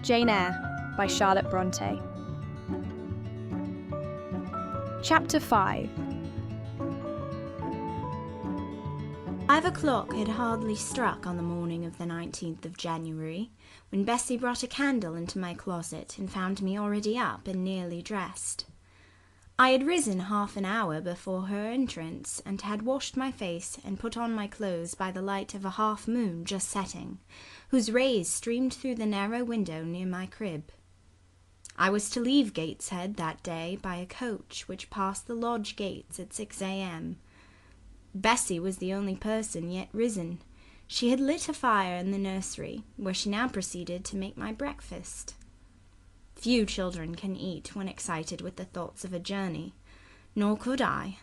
Jane Eyre by Charlotte Brontë. Chapter 5. 5 o'clock had hardly struck on the morning of the 19th of January when Bessie brought a candle into my closet and found me already up and nearly dressed. I had risen half an hour before her entrance and had washed my face and put on my clothes by the light of a half-moon just setting, whose rays streamed through the narrow window near my crib. I was to leave Gateshead that day by a coach which passed the lodge gates at 6 a.m. Bessie was the only person yet risen. She had lit a fire in the nursery, where she now proceeded to make my breakfast. Few children can eat when excited with the thoughts of a journey, nor could I.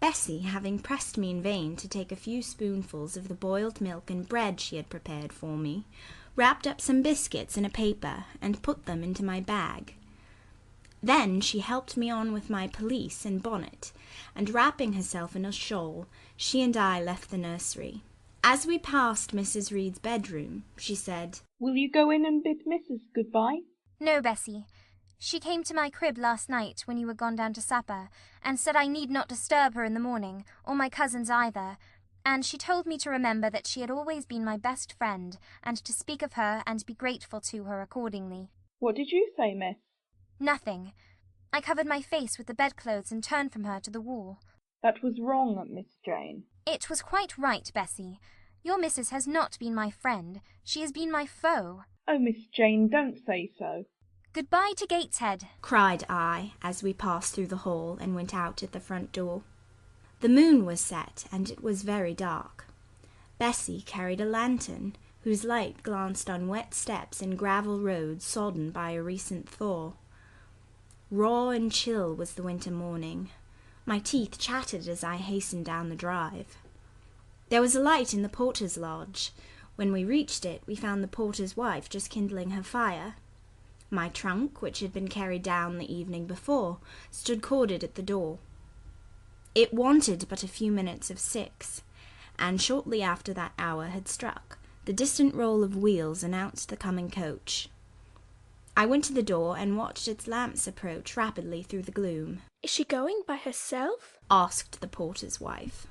Bessie, having pressed me in vain to take a few spoonfuls of the boiled milk and bread she had prepared for me, wrapped up some biscuits in a paper and put them into my bag. Then she helped me on with my pelisse and bonnet, and wrapping herself in a shawl, she and I left the nursery. As we passed Mrs. Reed's bedroom, she said, "Will you go in and bid Mrs. good-bye?" "No, Bessie. She came to my crib last night when you were gone down to supper, and said I need not disturb her in the morning, or my cousins either, and she told me to remember that she had always been my best friend, and to speak of her and be grateful to her accordingly." "What did you say, miss?" "Nothing. I covered my face with the bedclothes and turned from her to the wall." "That was wrong, Miss Jane." "It was quite right, Bessie. Your missus has not been my friend. She has been my foe." "Oh, Miss Jane, don't say so." "Goodbye to Gateshead," cried I, as we passed through the hall and went out at the front door. The moon was set, and it was very dark. Bessie carried a lantern, whose light glanced on wet steps and gravel roads sodden by a recent thaw. Raw and chill was the winter morning. My teeth chattered as I hastened down the drive. There was a light in the porter's lodge. When we reached it, we found the porter's wife just kindling her fire. My trunk, which had been carried down the evening before, stood corded at the door. It wanted but a few minutes of 6, and shortly after that hour had struck, the distant roll of wheels announced the coming coach. I went to the door and watched its lamps approach rapidly through the gloom. "Is she going by herself?" asked the porter's wife.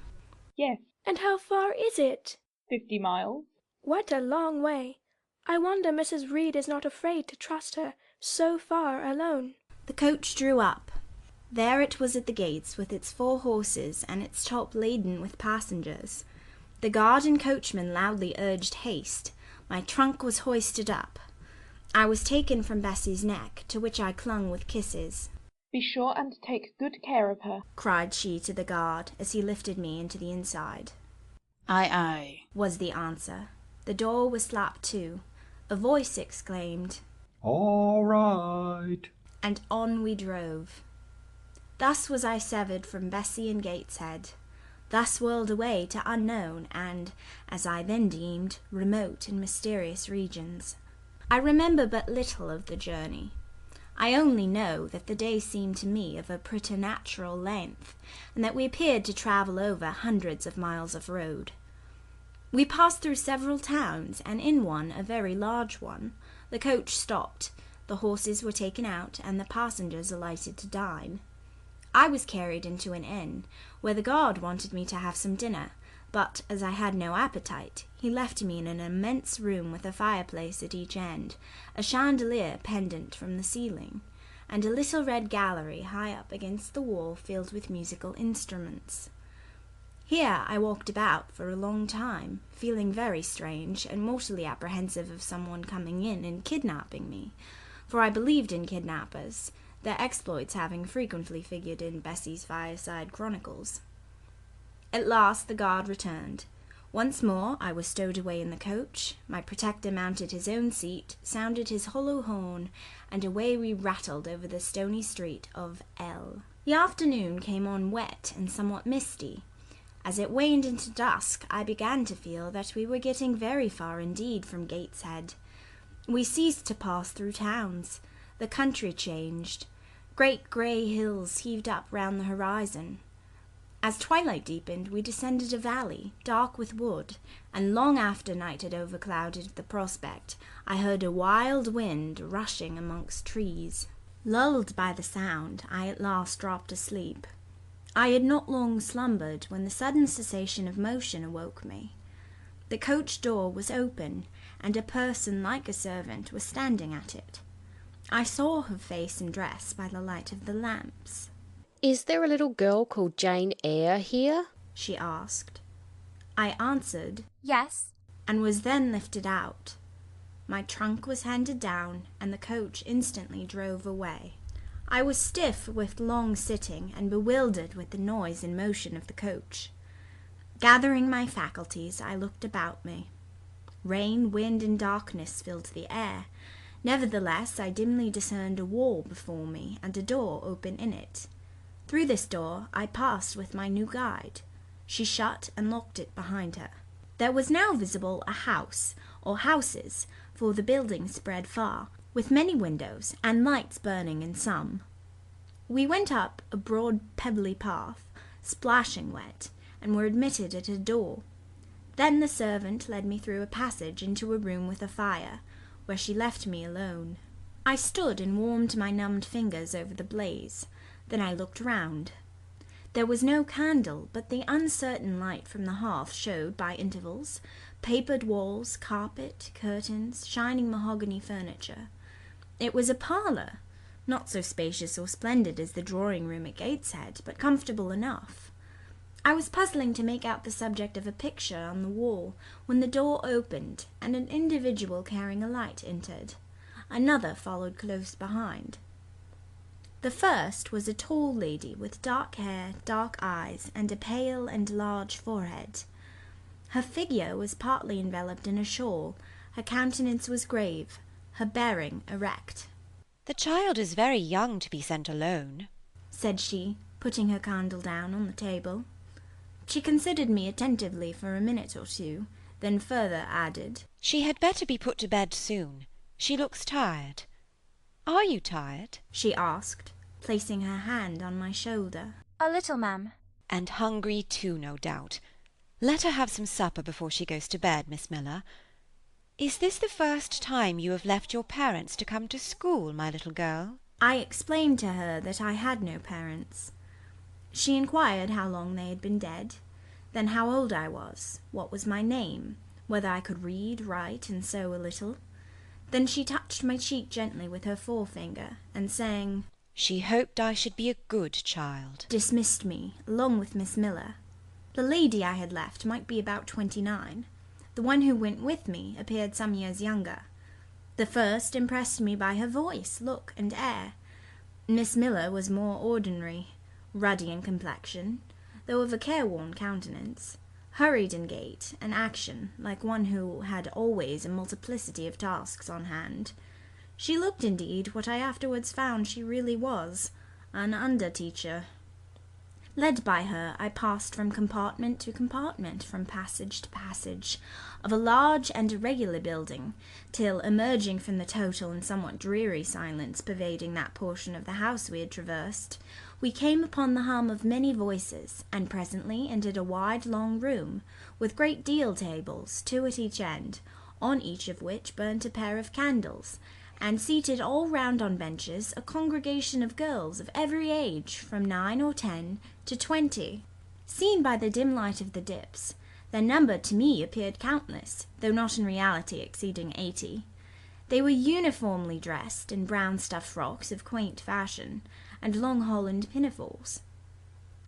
"Yes, "And how far is it?" 50 miles. "What a long way. I wonder Mrs. Reed is not afraid to trust her so far alone." The coach drew up. There it was at the gates with its 4 horses and its top laden with passengers. The guard and coachman loudly urged haste. My trunk was hoisted up. I was taken from Bessie's neck, to which I clung with kisses. "Be sure and take good care of her," cried she to the guard as he lifted me into the inside. "Aye, aye," was the answer. The door was slapped to. A voice exclaimed, "All right," and on we drove. Thus was I severed from Bessie and Gateshead, thus whirled away to unknown and, as I then deemed, remote and mysterious regions. I remember but little of the journey. I only know that the day seemed to me of a preternatural length, and that we appeared to travel over hundreds of miles of road. We passed through several towns, and in one, a very large one, the coach stopped, the horses were taken out, and the passengers alighted to dine. I was carried into an inn, where the guard wanted me to have some dinner, but, as I had no appetite, he left me in an immense room with a fireplace at each end, a chandelier pendant from the ceiling, and a little red gallery high up against the wall filled with musical instruments. Here I walked about for a long time, feeling very strange and mortally apprehensive of someone coming in and kidnapping me, for I believed in kidnappers, their exploits having frequently figured in Bessie's fireside chronicles. At last the guard returned. Once more I was stowed away in the coach, my protector mounted his own seat, sounded his hollow horn, and away we rattled over the stony street of L. The afternoon came on wet and somewhat misty. As it waned into dusk, I began to feel that we were getting very far indeed from Gateshead. We ceased to pass through towns. The country changed. Great grey hills heaved up round the horizon. As twilight deepened, we descended a valley, dark with wood, and long after night had overclouded the prospect, I heard a wild wind rushing amongst trees. Lulled by the sound, I at last dropped asleep. I had not long slumbered when the sudden cessation of motion awoke me. The coach door was open, and a person like a servant was standing at it. I saw her face and dress by the light of the lamps. "Is there a little girl called Jane Eyre here?" she asked. I answered, Yes. and was then lifted out. My trunk was handed down, and the coach instantly drove away. I was stiff with long sitting and bewildered with the noise and motion of the coach. Gathering my faculties, I looked about me. Rain, wind, and darkness filled the air. Nevertheless, I dimly discerned a wall before me and a door open in it. Through this door I passed with my new guide. She shut and locked it behind her. There was now visible a house, or houses, for the building spread far, with many windows, and lights burning in some. We went up a broad pebbly path, splashing wet, and were admitted at a door. Then the servant led me through a passage into a room with a fire, where she left me alone. I stood and warmed my numbed fingers over the blaze. Then I looked round. There was no candle, but the uncertain light from the hearth showed, by intervals, papered walls, carpet, curtains, shining mahogany furniture. It was a parlour, not so spacious or splendid as the drawing-room at Gateshead, but comfortable enough. I was puzzling to make out the subject of a picture on the wall when the door opened, and an individual carrying a light entered. Another followed close behind. The first was a tall lady with dark hair, dark eyes, and a pale and large forehead. Her figure was partly enveloped in a shawl, her countenance was grave, her bearing erect. "The child is very young to be sent alone," said she, putting her candle down on the table. She considered me attentively for a minute or two, then further added, "She had better be put to bed soon. She looks tired. Are you tired?" she asked, placing her hand on my shoulder. A little, ma'am. "And hungry too, no doubt. Let her have some supper before she goes to bed, Miss Miller. Is this the first time you have left your parents to come to school, my little girl?" I explained to her that I had no parents. She inquired how long they had been dead, then how old I was, what was my name, whether I could read, write, and sew a little. Then she touched my cheek gently with her forefinger, and saying, "She hoped I should be a good child," dismissed me, along with Miss Miller. The lady I had left might be about 29. The one who went with me appeared some years younger. The first impressed me by her voice, look, and air. Miss Miller was more ordinary, ruddy in complexion, though of a careworn countenance, hurried in gait and action, like one who had always a multiplicity of tasks on hand. She looked, indeed, what I afterwards found she really was, an under-teacher. Led by her, I passed from compartment to compartment, from passage to passage, of a large and irregular building, till, emerging from the total and somewhat dreary silence pervading that portion of the house we had traversed, we came upon the hum of many voices, and presently entered a wide long room, with great deal tables, 2 at each end, on each of which burnt a pair of candles, and seated all round on benches a congregation of girls of every age, from 9 or 10 to 20. Seen by the dim light of the dips, their number to me appeared countless, though not in reality exceeding 80. They were uniformly dressed in brown stuff frocks of quaint fashion, and long holland pinafores.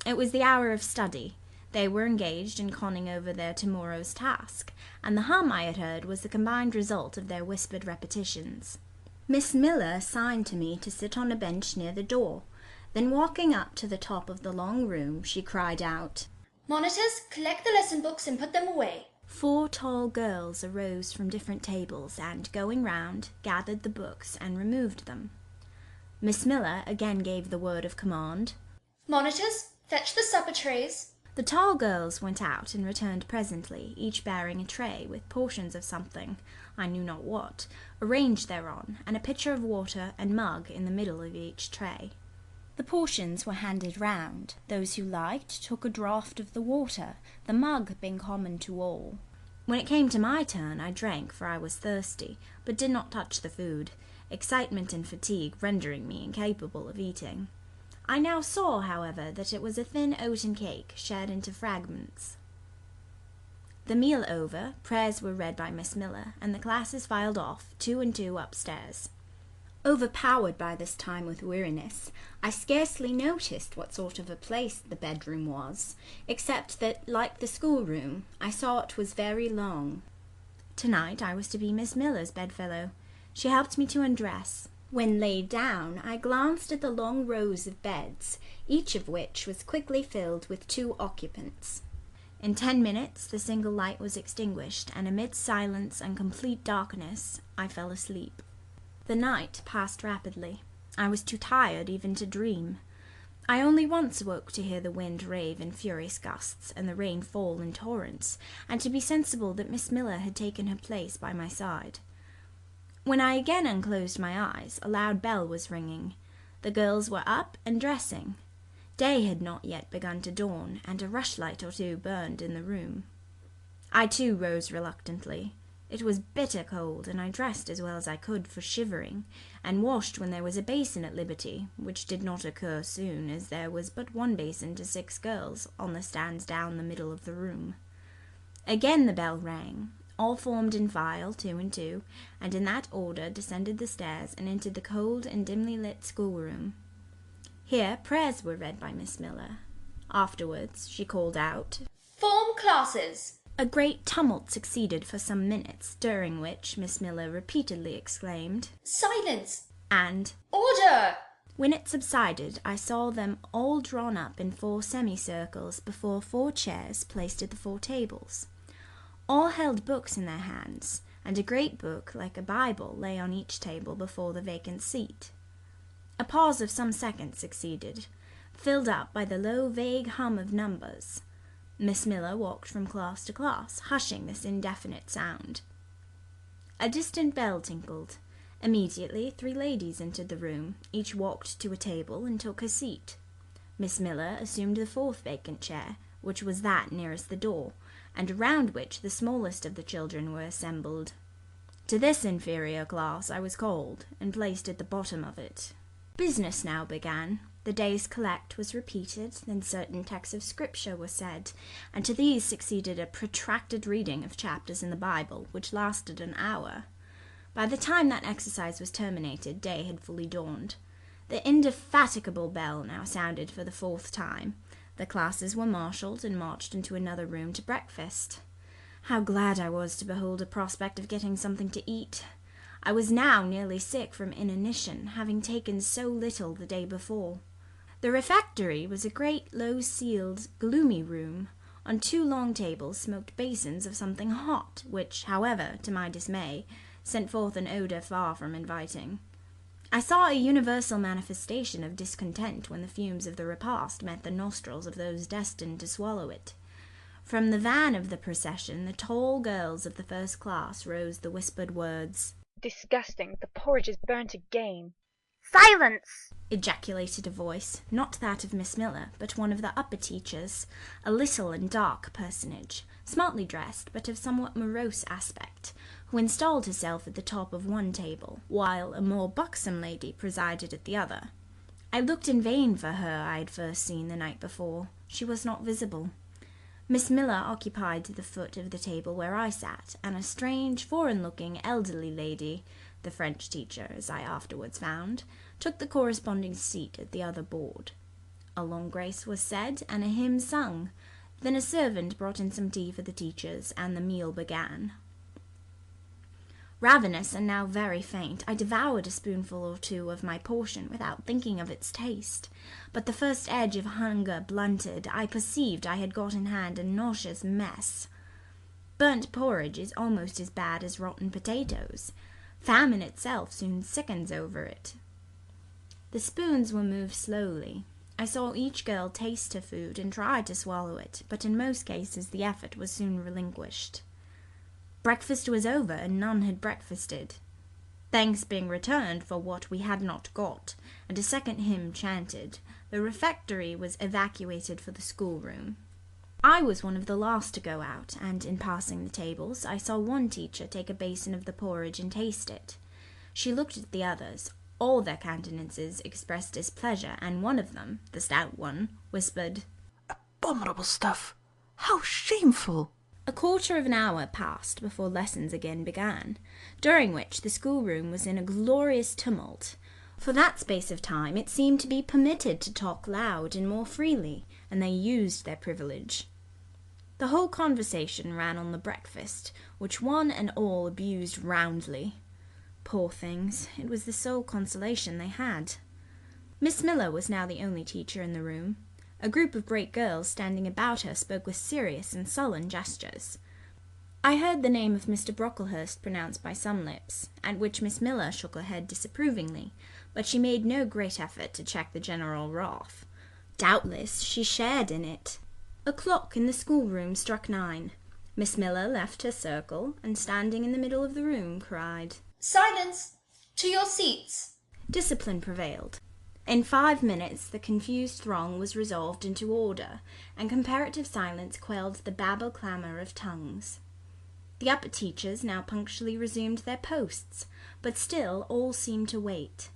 It was the hour of study. They were engaged in conning over their tomorrow's task, and the hum I had heard was the combined result of their whispered repetitions. Miss Miller signed to me to sit on a bench near the door. Then walking up to the top of the long room, she cried out, "Monitors, collect the lesson books and put them away." 4 tall girls arose from different tables and, going round, gathered the books and removed them. Miss Miller again gave the word of command. "Monitors, fetch the supper trays." The tall girls went out and returned presently, each bearing a tray with portions of something, I knew not what, arranged thereon, and a pitcher of water and mug in the middle of each tray. The portions were handed round. Those who liked took a draught of the water, the mug being common to all. When it came to my turn, I drank, for I was thirsty, but did not touch the food, excitement and fatigue rendering me incapable of eating. I now saw, however, that it was a thin oaten cake, shared into fragments. The meal over, prayers were read by Miss Miller, and the classes filed off, 2 and 2 upstairs. Overpowered by this time with weariness, I scarcely noticed what sort of a place the bedroom was, except that, like the schoolroom, I saw it was very long. Tonight I was to be Miss Miller's bedfellow. She helped me to undress. When laid down, I glanced at the long rows of beds, each of which was quickly filled with 2 occupants. In 10 minutes the single light was extinguished, and amid silence and complete darkness I fell asleep. The night passed rapidly. I was too tired even to dream. I only once woke to hear the wind rave in furious gusts and the rain fall in torrents, and to be sensible that Miss Miller had taken her place by my side. When I again unclosed my eyes, a loud bell was ringing. The girls were up and dressing. Day had not yet begun to dawn, and a rushlight or 2 burned in the room. I too rose reluctantly. It was bitter cold, and I dressed as well as I could for shivering, and washed when there was a basin at liberty, which did not occur soon, as there was but 1 basin to 6 girls on the stands down the middle of the room. Again the bell rang. All formed in file, 2 and 2, and in that order descended the stairs and entered the cold and dimly lit schoolroom. Here prayers were read by Miss Miller. Afterwards she called out, Form classes. A great tumult succeeded for some minutes, during which Miss Miller repeatedly exclaimed, Silence. and Order. When it subsided, I saw them all drawn up in 4 semicircles before 4 chairs placed at the 4 tables. All held books in their hands, and a great book, like a Bible, lay on each table before the vacant seat. A pause of some seconds succeeded, filled up by the low, vague hum of numbers. Miss Miller walked from class to class, hushing this indefinite sound. A distant bell tinkled. Immediately 3 ladies entered the room. Each walked to a table and took her seat. Miss Miller assumed the 4th vacant chair, which was that nearest the door, and around which the smallest of the children were assembled. To this inferior class I was called, and placed at the bottom of it. Business now began. The day's collect was repeated, then certain texts of Scripture were said, and to these succeeded a protracted reading of chapters in the Bible, which lasted an hour. By the time that exercise was terminated, day had fully dawned. The indefatigable bell now sounded for the 4th time. The classes were marshalled and marched into another room to breakfast. How glad I was to behold a prospect of getting something to eat! I was now nearly sick from inanition, having taken so little the day before. The refectory was a great, low-ceiled, gloomy room. On 2 long tables smoked basins of something hot, which, however, to my dismay, sent forth an odour far from inviting. I saw a universal manifestation of discontent when the fumes of the repast met the nostrils of those destined to swallow it. From the van of the procession, the tall girls of the 1st class rose the whispered words, Disgusting! The porridge is burnt again. Silence! ejaculated a voice, not that of Miss Miller, but one of the upper teachers, a little and dark personage, smartly dressed, but of somewhat morose aspect, who installed herself at the top of 1 table, while a more buxom lady presided at the other. I looked in vain for her I had first seen the night before. She was not visible. Miss Miller occupied the foot of the table where I sat, and a strange, foreign-looking, elderly lady, the French teacher, as I afterwards found, took the corresponding seat at the other board. A long grace was said, and a hymn sung. Then a servant brought in some tea for the teachers, and the meal began. Ravenous and now very faint, I devoured a spoonful or 2 of my portion without thinking of its taste. But the first edge of hunger blunted, I perceived I had got in hand a nauseous mess. Burnt porridge is almost as bad as rotten potatoes. Famine itself soon sickens over it. The spoons were moved slowly. I saw each girl taste her food and try to swallow it, but in most cases the effort was soon relinquished. Breakfast was over, and none had breakfasted. Thanks being returned for what we had not got, and a second hymn chanted, The refectory was evacuated for the schoolroom. I was one of the last to go out, and in passing the tables, I saw one teacher take a basin of the porridge and taste it. She looked at the others. All their countenances expressed displeasure, and one of them, the stout one, whispered, "Abominable stuff! How shameful!" A quarter of an hour passed before lessons again began, during which the schoolroom was in a glorious tumult. For that space of time it seemed to be permitted to talk loud and more freely, and they used their privilege. The whole conversation ran on the breakfast, which one and all abused roundly. Poor things, it was the sole consolation they had. Miss Miller was now the only teacher in the room. A group of great girls standing about her spoke with serious and sullen gestures. I heard the name of Mr. Brocklehurst pronounced by some lips, at which Miss Miller shook her head disapprovingly, but she made no great effort to check the general wrath. Doubtless she shared in it. A clock in the schoolroom struck 9. Miss Miller left her circle, and standing in the middle of the room, cried, "Silence! To your seats!" Discipline prevailed. In 5 minutes the confused throng was resolved into order, and comparative silence quelled the babble-clamour of tongues. The upper teachers now punctually resumed their posts, but still all seemed to wait.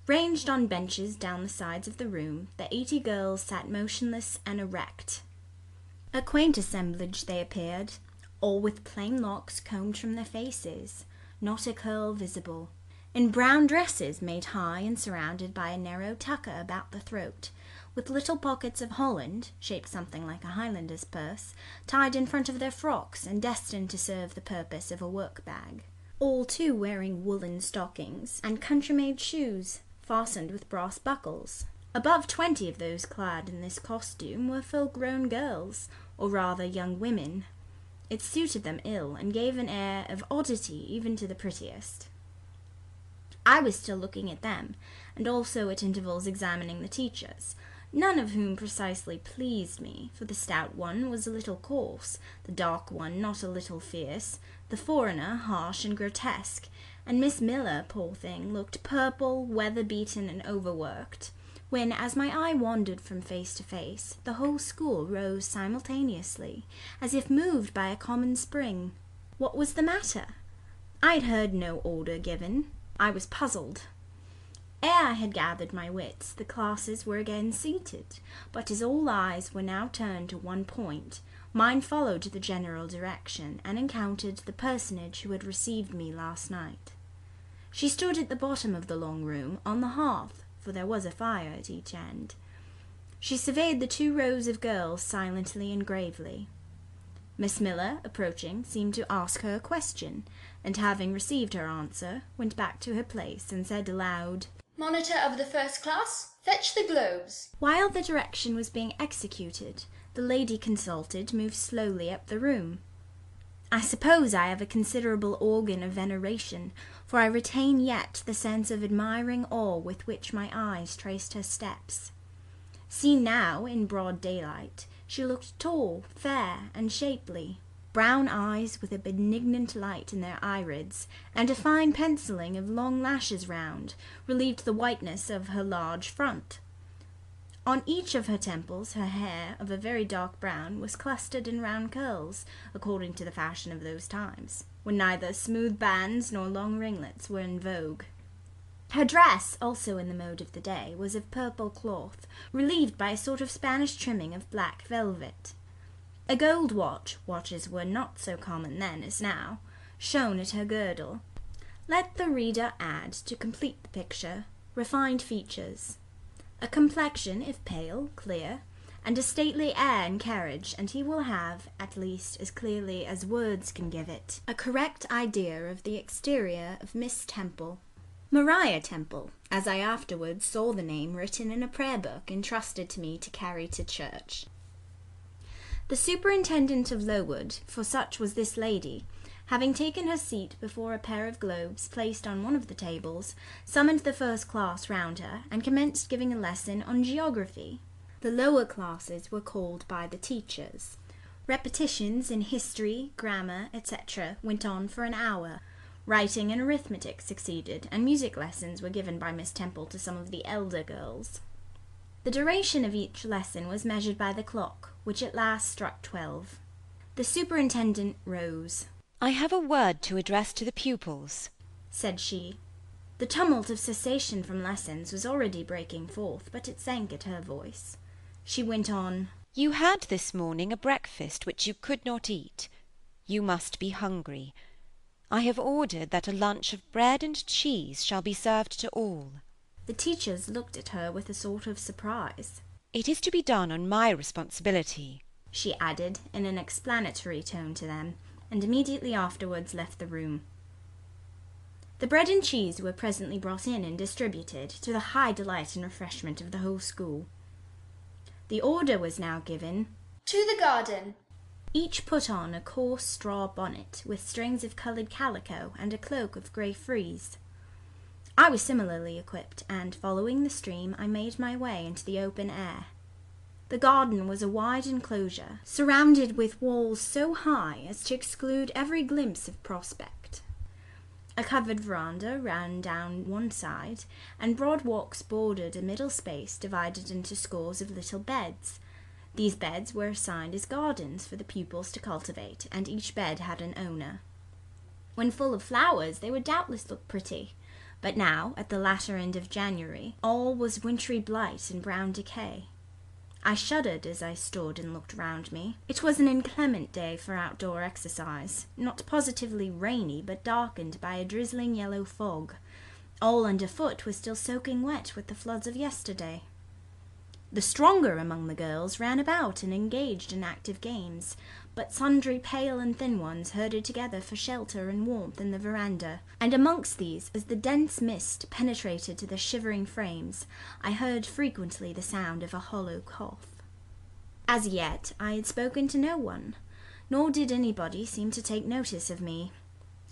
Ranged on benches down the sides of the room, the 80 girls sat motionless and erect. A quaint assemblage they appeared, all with plain locks combed from their faces, not a curl visible, in brown dresses made high and surrounded by a narrow tucker about the throat, with little pockets of holland, shaped something like a Highlander's purse, tied in front of their frocks and destined to serve the purpose of a work-bag. All too wearing woolen stockings and country-made shoes, fastened with brass buckles. Above 20 of those clad in this costume were full-grown girls, or rather young women. It suited them ill, and gave an air of oddity even to the prettiest. I was still looking at them, and also at intervals examining the teachers, none of whom precisely pleased me, for the stout one was a little coarse, the dark one not a little fierce, the foreigner harsh and grotesque, and Miss Miller, poor thing, looked purple, weather-beaten, and overworked, when, as my eye wandered from face to face, the whole school rose simultaneously, as if moved by a common spring. What was the matter? I had heard no order given. I was puzzled. Ere I had gathered my wits, the classes were again seated, but as all eyes were now turned to one point, mine followed the general direction, and encountered the personage who had received me last night. She stood at the bottom of the long room, on the hearth, for there was a fire at each end. She surveyed the 2 rows of girls silently and gravely. Miss Miller, approaching, seemed to ask her a question, and having received her answer, went back to her place and said aloud, "Monitor of the first class, fetch the globes." While the direction was being executed, the lady consulted moved slowly up the room. I suppose I have a considerable organ of veneration, for I retain yet the sense of admiring awe with which my eyes traced her steps. Seen now, in broad daylight, she looked tall, fair, and shapely. Brown eyes with a benignant light in their irids, and a fine pencilling of long lashes round, relieved the whiteness of her large front. On each of her temples her hair, of a very dark brown, was clustered in round curls, according to the fashion of those times, when neither smooth bands nor long ringlets were in vogue. Her dress, also in the mode of the day, was of purple cloth, relieved by a sort of Spanish trimming of black velvet. A gold watch, watches were not so common then as now, shone at her girdle. Let the reader add, to complete the picture, refined features, a complexion, if pale, clear, and a stately air and carriage, and he will have, at least as clearly as words can give it, a correct idea of the exterior of Miss Temple. Maria Temple, as I afterwards saw the name written in a prayer book entrusted to me to carry to church. The superintendent of Lowood, for such was this lady, having taken her seat before a pair of globes placed on one of the tables, summoned the first class round her, and commenced giving a lesson on geography. The lower classes were called by the teachers. Repetitions in history, grammar, etc. went on for an hour. Writing and arithmetic succeeded, and music lessons were given by Miss Temple to some of the elder girls. The duration of each lesson was measured by the clock, which at last struck 12. The superintendent rose. "I have a word to address to the pupils," said she. The tumult of cessation from lessons was already breaking forth, but it sank at her voice. She went on. "You had this morning a breakfast which you could not eat. You must be hungry. I have ordered that a lunch of bread and cheese shall be served to all." The teachers looked at her with a sort of surprise. "It is to be done on my responsibility," she added in an explanatory tone to them, and immediately afterwards left the room. The bread and cheese were presently brought in and distributed, to the high delight and refreshment of the whole school. The order was now given, To the garden. Each put on a coarse straw bonnet with strings of coloured calico and a cloak of grey frieze. I was similarly equipped, and following the stream I made my way into the open air. The garden was a wide enclosure, surrounded with walls so high as to exclude every glimpse of prospect. A covered veranda ran down one side, and broad walks bordered a middle space divided into scores of little beds. These beds were assigned as gardens for the pupils to cultivate, and each bed had an owner. When full of flowers, they would doubtless look pretty, but now, at the latter end of January, all was wintry blight and brown decay. I shuddered as I stood and looked round me. It was an inclement day for outdoor exercise, not positively rainy, but darkened by a drizzling yellow fog. All underfoot was still soaking wet with the floods of yesterday. The stronger among the girls ran about and engaged in active games, but sundry pale and thin ones herded together for shelter and warmth in the veranda, and amongst these, as the dense mist penetrated to the shivering frames, I heard frequently the sound of a hollow cough. As yet I had spoken to no one, nor did anybody seem to take notice of me.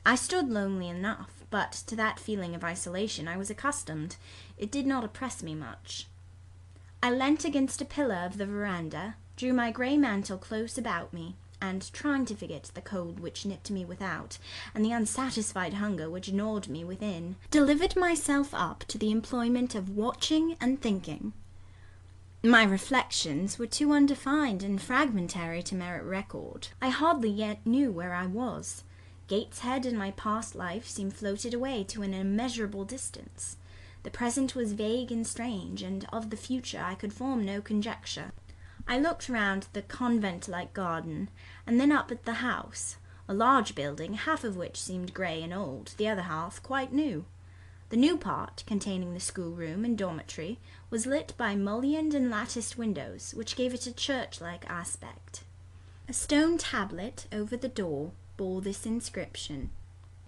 I stood lonely enough, but to that feeling of isolation I was accustomed. It did not oppress me much. I leant against a pillar of the veranda, drew my grey mantle close about me, and, trying to forget the cold which nipped me without, and the unsatisfied hunger which gnawed me within, delivered myself up to the employment of watching and thinking. My reflections were too undefined and fragmentary to merit record. I hardly yet knew where I was. Gateshead and my past life seemed floated away to an immeasurable distance. The present was vague and strange, and of the future I could form no conjecture. I looked round the convent-like garden, and then up at the house, a large building, half of which seemed grey and old, the other half quite new. The new part, containing the schoolroom and dormitory, was lit by mullioned and latticed windows, which gave it a church-like aspect. A stone tablet over the door bore this inscription: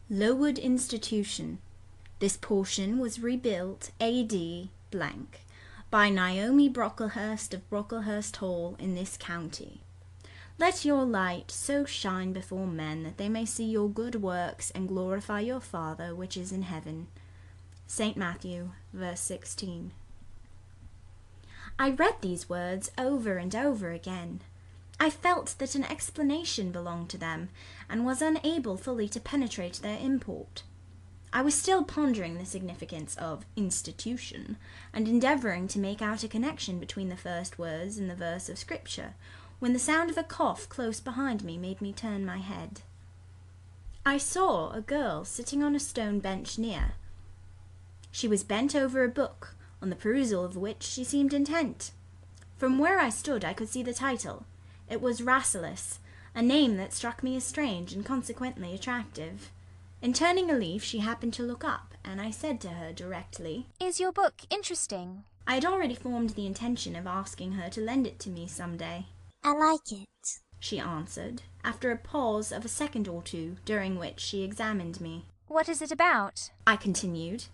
Lowood Institution. This portion was rebuilt A.D. by Naomi Brocklehurst of Brocklehurst Hall in this county. Let your light so shine before men that they may see your good works and glorify your Father which is in heaven. St. Matthew, verse 16. I read these words over and over again. I felt that an explanation belonged to them, and was unable fully to penetrate their import. I was still pondering the significance of institution, and endeavouring to make out a connection between the first words and the verse of Scripture, when the sound of a cough close behind me made me turn my head. I saw a girl sitting on a stone bench near. She was bent over a book, on the perusal of which she seemed intent. From where I stood I could see the title. It was Rasselas, a name that struck me as strange and consequently attractive. In turning a leaf she happened to look up, and I said to her directly, Is your book interesting? I had already formed the intention of asking her to lend it to me some day. I like it, she answered, after a pause of a second or two, during which she examined me. What is it about? I continued.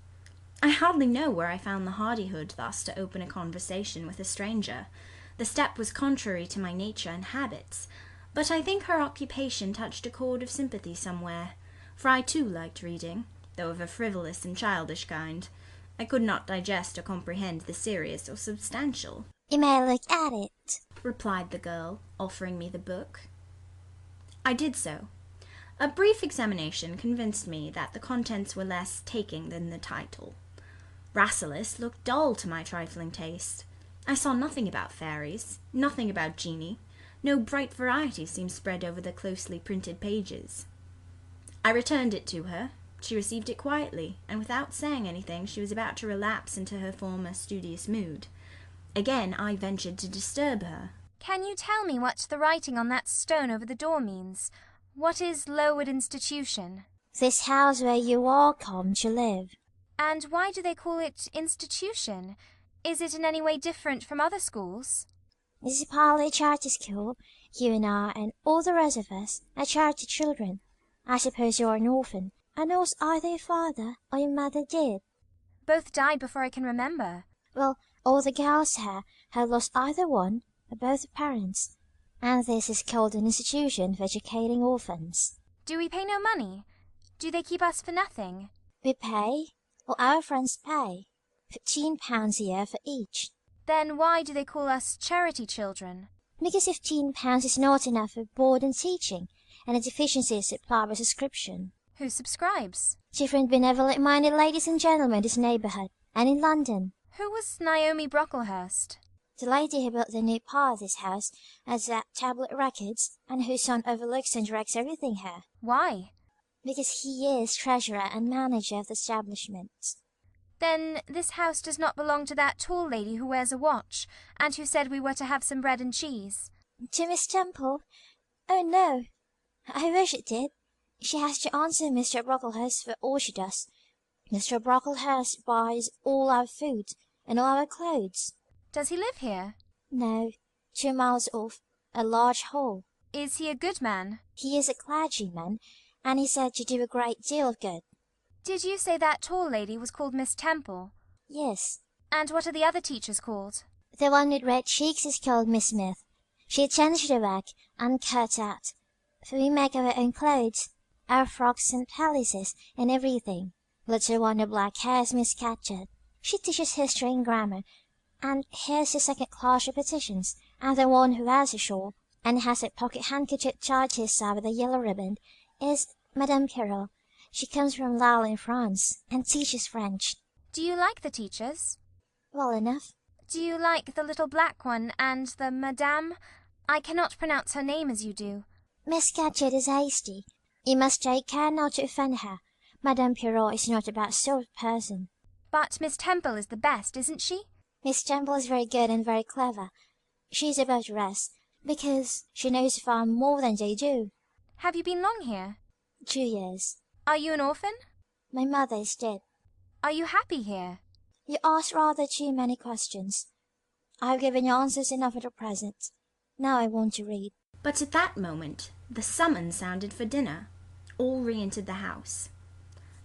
I hardly know where I found the hardihood thus to open a conversation with a stranger. The step was contrary to my nature and habits, but I think her occupation touched a chord of sympathy somewhere, for I too liked reading, though of a frivolous and childish kind. I could not digest or comprehend the serious or substantial. You may look at it, replied the girl, offering me the book. I did so. A brief examination convinced me that the contents were less taking than the title. Rasselas looked dull to my trifling taste. I saw nothing about fairies, nothing about genii. No bright variety seemed spread over the closely printed pages. I returned it to her. She received it quietly, and without saying anything she was about to relapse into her former studious mood. Again I ventured to disturb her. Can you tell me what the writing on that stone over the door means? What is Lowood Institution? This house where you all come to live. And why do they call it institution? Is it in any way different from other schools? This is partly a charity school. You and I and all the rest of us are charity children. I suppose you're an orphan, and knows either your father or your mother did. Both died before I can remember. Well, all the girls here have lost either one or both parents, and this is called an institution for educating orphans. Do we pay no money? Do they keep us for nothing? We pay, or our friends pay, £15 a year for each. Then why do they call us charity children? Because £15 is not enough for board and teaching, and the deficiency is supplied by subscription. Who subscribes? Different benevolent-minded ladies and gentlemen in this neighbourhood, and in London. Who was Naomi Brocklehurst? The lady who built the new part of this house has that tablet records, and whose son overlooks and directs everything here. Why? Because he is treasurer and manager of the establishment. Then this house does not belong to that tall lady who wears a watch, and who said we were to have some bread and cheese. To Miss Temple? Oh, no. I wish it did. She has to answer Mr. Brocklehurst for all she does. Mr. Brocklehurst buys all our food and all our clothes. Does he live here? No, 2 miles off, a large hall. Is he a good man? He is a clergyman, and he said to do a great deal of good. Did you say that tall lady was called Miss Temple? Yes. And what are the other teachers called? The one with red cheeks is called Miss Smith. She attends to the work and cut out, for we make our own clothes, our frocks and pelisses, and everything. Little one with black hair is Miss Scatcherd. She teaches history and grammar, and here's the second class repetitions, and the one who wears a shawl, and has a pocket handkerchief tied to his side with a yellow ribbon, is Madame Pirot. She comes from Lille in France, and teaches French. Do you like the teachers? Well enough. Do you like the little black one and the Madame? I cannot pronounce her name as you do. Miss Scatcherd is hasty. You must take care not to offend her. Madame Pirot is not that sort of person. But Miss Temple is the best, isn't she? Miss Temple is very good and very clever. She is above the rest, because she knows far more than they do. Have you been long here? 2 years. Are you an orphan? My mother is dead. Are you happy here? You ask rather too many questions. I have given you answers enough at the present. Now I want to read. But at that moment the summons sounded for dinner. All re-entered the house.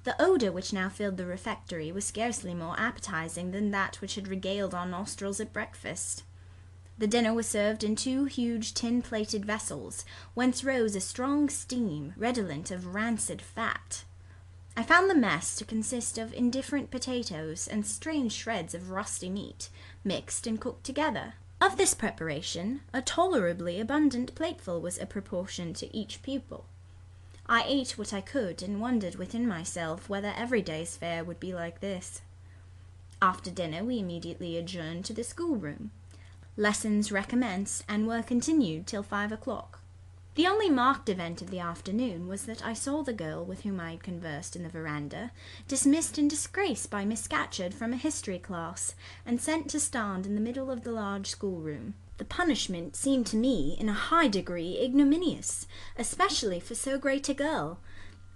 The odour which now filled the refectory was scarcely more appetizing than that which had regaled our nostrils at breakfast. The dinner was served in 2 huge tin-plated vessels, whence rose a strong steam, redolent of rancid fat. I found the mess to consist of indifferent potatoes and strange shreds of rusty meat, mixed and cooked together. Of this preparation, a tolerably abundant plateful was apportioned to each pupil. I ate what I could, and wondered within myself whether every day's fare would be like this. After dinner we immediately adjourned to the schoolroom. Lessons recommenced, and were continued till 5 o'clock. The only marked event of the afternoon was that I saw the girl with whom I had conversed in the veranda dismissed in disgrace by Miss Scatcherd from a history class, and sent to stand in the middle of the large schoolroom. The punishment seemed to me in a high degree ignominious, especially for so great a girl.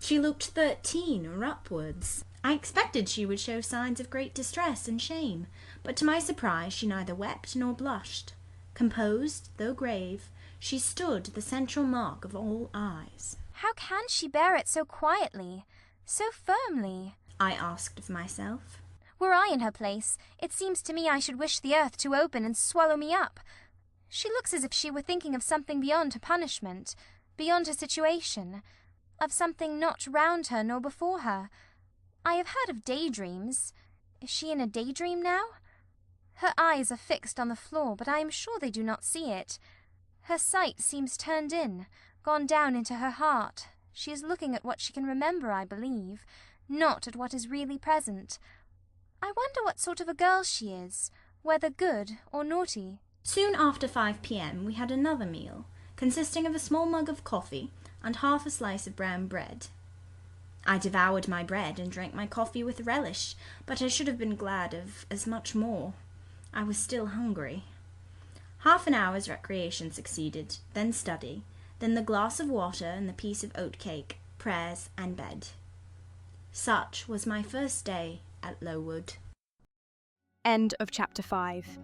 She looked 13 or upwards. I expected she would show signs of great distress and shame, but to my surprise she neither wept nor blushed. Composed, though grave, she stood the central mark of all eyes. How can she bear it so quietly, so firmly? I asked of myself. Were I in her place, it seems to me I should wish the earth to open and swallow me up. She looks as if she were thinking of something beyond her punishment, beyond her situation, of something not round her nor before her. I have heard of daydreams. Is she in a daydream now? Her eyes are fixed on the floor, but I am sure they do not see it. Her sight seems turned in, gone down into her heart. She is looking at what she can remember, I believe, not at what is really present. I wonder what sort of a girl she is, whether good or naughty. Soon after 5 p.m. we had another meal, consisting of a small mug of coffee and half a slice of brown bread. I devoured my bread and drank my coffee with relish, but I should have been glad of as much more. I was still hungry. Half an hour's recreation succeeded, then study, then the glass of water and the piece of oat cake, prayers and bed. Such was my first day at Lowood. End of chapter 5.